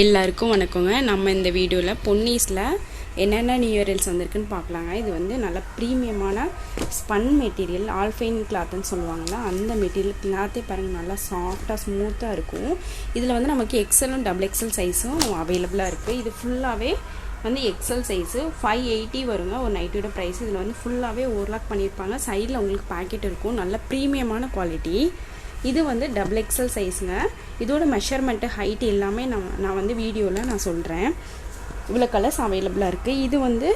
எல்லாருக்கும் வணக்கங்க. நம்ம இந்த வீடியோவில் பொன்னீஸில் என்னென்ன நியூ இயர்ஸ் வந்திருக்குன்னு பார்க்கலாங்க. இது வந்து நல்ல ப்ரீமியமான ஸ்பன் மெட்டீரியல், ஆல்ஃபைன் கிளாத்துன்னு சொல்லுவாங்கள்ல, அந்த மெட்டீரியல் கிளாத்தே பாருங்கள் நல்லா சாஃப்டாக ஸ்மூத்தாக இருக்கும். இதில் வந்து நமக்கு எக்ஸலும் டபுள் எக்ஸல் சைஸும் அவைலபிளாக இருக்குது. இது ஃபுல்லாகவே வந்து எக்ஸல் சைஸு 580 வருங்க ஒரு நைட்டோட ப்ரைஸ். இதில் வந்து ஃபுல்லாகவே ஓவர்லாக் பண்ணியிருப்பாங்க. சைடில் உங்களுக்கு பாக்கெட் இருக்கும். நல்ல ப்ரீமியமான குவாலிட்டி. இது வந்து டபுள் எக்ஸல் சைஸுங்க. இதோட மெஷர்மெண்ட்டு ஹைட் எல்லாமே நான் வந்து வீடியோவில் நான் சொல்கிறேன். இவ்வளோ கலர்ஸ் அவைலபிளாக இருக்குது. இது வந்து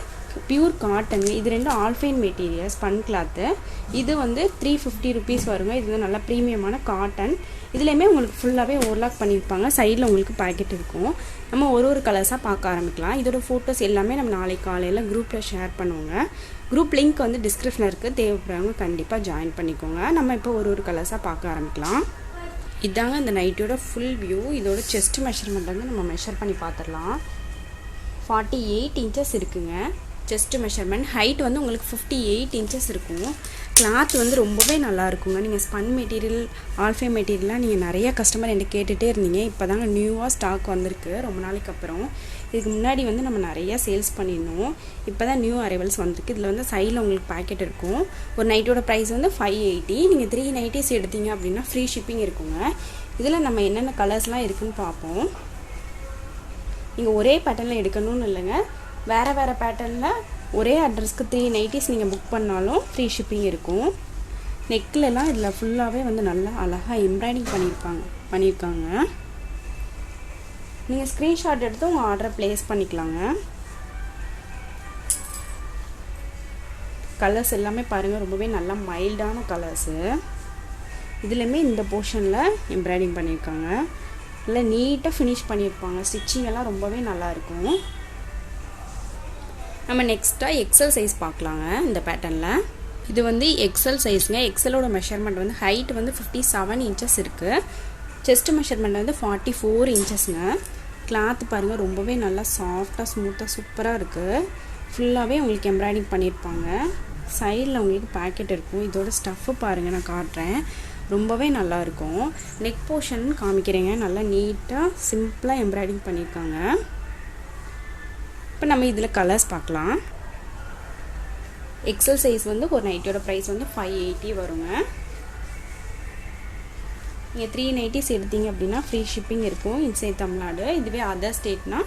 பியூர் காட்டனுங்க. இது ரெண்டும் ஆல்ஃபைன் மெட்டீரியல் ஸ்பன் கிளாத்து. இது வந்து 350 ருபீஸ் வருங்க. இது வந்து நல்லா ப்ரீமியமான காட்டன். இதுலேயுமே உங்களுக்கு ஃபுல்லாகவே ஓவர்லாக் பண்ணியிருப்பாங்க. சைடில் உங்களுக்கு பாக்கெட் இருக்கும். நம்ம ஒரு கலர்ஸாக பார்க்க ஆரம்பிக்கலாம். இதோட ஃபோட்டோஸ் எல்லாமே நம்ம நாளைக்கு காலையில் குரூப்பில் ஷேர் பண்ணுவோங்க. குரூப் லிங்க் வந்து டிஸ்கிரிப்ஷனில் இருக்குது. தேவைப்படுறவங்க கண்டிப்பாக ஜாயின் பண்ணிக்கோங்க. நம்ம இப்போ ஒரு கலர்ஸாக பார்க்க ஆரம்பிக்கலாம். இதாங்க இந்த நைட்டோட ஃபுல் வியூ. இதோட செஸ்ட் மெஷர்மெண்ட் வந்து நம்ம மெஷர் பண்ணி பார்த்துடலாம். 48 இன்ச்சஸ் இருக்குங்க செஸ்ட் மெஷர்மெண்ட். ஹைட் வந்து உங்களுக்கு 58 இன்ச்சஸ் இருக்கும். கிளாத் வந்து ரொம்பவே நல்லா இருக்குங்க. நீங்கள் ஸ்பன் மெட்டீரியல், ஆல்ஃபை மெட்டீரியல்லாம் நீங்கள் நிறைய கஸ்டமர் என்கிட்ட கேட்டுகிட்டே இருந்தீங்க. இப்போ தாங்க நியூவாக ஸ்டாக் வந்திருக்கு ரொம்ப நாளைக்கு அப்புறம். இதுக்கு முன்னாடி வந்து நம்ம நிறையா சேல்ஸ் பண்ணிடணும். இப்போ தான் நியூ அரைவல்ஸ் வந்திருக்கு. இதில் வந்து சைடில் உங்களுக்கு பேக்கெட் இருக்கும். ஒரு நைட்டோட ப்ரைஸ் வந்து 580. நீங்கள் 3 நைட்டிஸ் எடுத்தீங்க அப்படின்னா ஃப்ரீ ஷிப்பிங் இருக்குங்க. இதில் நம்ம என்னென்ன கலர்ஸ்லாம் இருக்குதுன்னு பார்ப்போம். நீங்கள் ஒரே பேட்டர்னில் எடுக்கணும்னு இல்லைங்க, வேறு பேட்டர்னில் ஒரே அட்ரஸ்க்கு 3 நைட்டிஸ் நீங்கள் புக் பண்ணாலும் ஃப்ரீ ஷிப்பிங் இருக்கும். நெக்லெலாம் இதில் ஃபுல்லாகவே வந்து நல்லா அழகாக எம்ப்ராய்டிங் பண்ணியிருக்காங்க. நீங்கள் ஸ்க்ரீன்ஷாட் எடுத்து உங்கள் ஆர்டரை ப்ளேஸ் பண்ணிக்கலாங்க. கலர்ஸ் எல்லாமே பாருங்கள் ரொம்பவே நல்லா மைல்டான கலர்ஸு. இதுலேயுமே இந்த போர்ஷனில் எம்ப்ராய்டிங் பண்ணியிருக்காங்க. நல்லா நீட்டாக ஃபினிஷ் பண்ணியிருப்பாங்க. ஸ்டிச்சிங் எல்லாம் ரொம்பவே நல்லாயிருக்கும். நம்ம நெக்ஸ்ட்டாக எக்ஸல் சைஸ் பார்க்கலாங்க. இந்த பேட்டர்னில் இது வந்து எக்ஸல் சைஸுங்க. எக்ஸலோட மெஷர்மெண்ட் வந்து ஹைட் வந்து 57 இன்ச்சஸ் இருக்குது. செஸ்ட் மெஷர்மெண்ட் வந்து 44 இன்ச்சஸ்ங்க. கிளாத் பாருங்கள் ரொம்பவே நல்லா சாஃப்டாக ஸ்மூத்தாக சூப்பராக இருக்குது. ஃபுல்லாகவே உங்களுக்கு எம்ப்ராய்டிங் பண்ணியிருப்பாங்க. சைடில் உங்களுக்கு பேக்கெட் இருக்கும். இதோட ஸ்டஃப்பு பாருங்கள், நான் காட்டுறேன். ரொம்பவே நல்லாயிருக்கும். நெக் போர்ஷன் காமிக்கிறேங்க. நல்லா நீட்டாக சிம்பிளாக எம்ப்ராய்டிங் பண்ணியிருக்காங்க. இப்போ நம்ம இதில் கலர்ஸ் பார்க்கலாம். எக்ஸல் சைஸ் வந்து ஒரு நைட்டோட ப்ரைஸ் வந்து 580 வருங்க. நீங்கள் 3 நைட்டிஸ் எடுத்தீங்க அப்படின்னா ஃப்ரீ ஷிப்பிங் இருக்கும் இன்சைட் தமிழ்நாடு. இதுவே அதர் ஸ்டேட்னா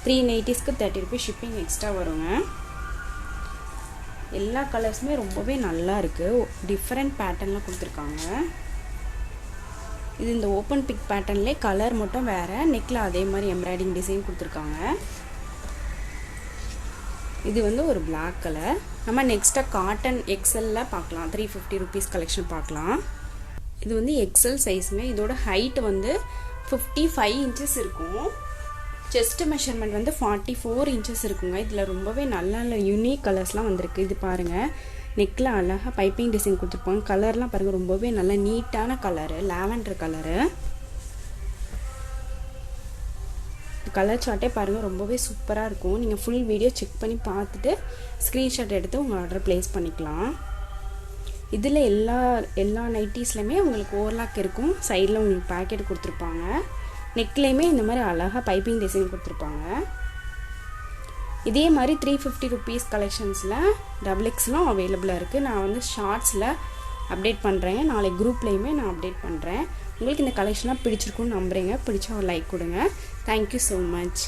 3 நைட்டிஸ்க்கு 30 ருபீஸ் ஷிப்பிங் எக்ஸ்ட்ரா வருங்க. எல்லா கலர்ஸுமே ரொம்பவே நல்லா இருக்குது. டிஃப்ரெண்ட் பேட்டர்னில் கொடுத்துருக்காங்க. இது இந்த ஓப்பன் பிக் பேட்டர்ன்லேயே கலர் மட்டும் வேறு. நெக்கில் அதே மாதிரி எம்ப்ராய்டிங் டிசைன் கொடுத்துருக்காங்க. இது வந்து ஒரு பிளாக் கலர். நம்ம நெக்ஸ்ட்டாக காட்டன் எக்ஸலில் பார்க்கலாம். 350 ருபீஸ் கலெக்ஷன் பார்க்கலாம். இது வந்து எக்ஸல் சைஸுங்க. இதோட ஹைட் வந்து 55 இன்ச்சஸ் இருக்கும். செஸ்ட் மெஷர்மெண்ட் வந்து 44 இன்ச்சஸ் இருக்குங்க. இதில் ரொம்பவே நல்ல யூனிக் கலர்ஸ்லாம் வந்திருக்கு. இது பாருங்கள், நெக்கில் அழகாக பைப்பிங் டிசைன் கொடுத்துருப்பாங்க. கலர்லாம் பாருங்கள் ரொம்பவே நல்ல நீட்டான கலரு, லாவெண்டர் கலரு. கலர் சார்ட்டே பாருங்கள் ரொம்பவே சூப்பராக இருக்கும். நீங்கள் ஃபுல் வீடியோ செக் பண்ணி பார்த்துட்டு ஸ்க்ரீன்ஷாட் எடுத்து உங்கள் ஆர்டர் ப்ளேஸ் பண்ணிக்கலாம். இதில் எல்லா நைட்டிஸ்லையுமே உங்களுக்கு ஓவர்லாக் இருக்கும். சைடில் உங்களுக்கு பேக்கெட் கொடுத்துருப்பாங்க. நெக்லேயுமே இந்த மாதிரி அழகாக பைப்பிங் டிசைன் கொடுத்துருப்பாங்க. இதே மாதிரி 350 ருபீஸ் கலெக்ஷன்ஸில் டபுள் எக்ஸ்லாம் அவைலபிளாக இருக்குது. நான் வந்து ஷார்ட்ஸில் அப்டேட் பண்ணுறேன். நாளைக்கு குரூப்லேயுமே நான் அப்டேட் பண்ணுறேன். உங்களுக்கு இந்த கலெக்ஷன்லாம் பிடிச்சிருக்குன்னு நம்புகிறேங்க. பிடிச்சா ஒரு லைக் கொடுங்க. Thank you so much.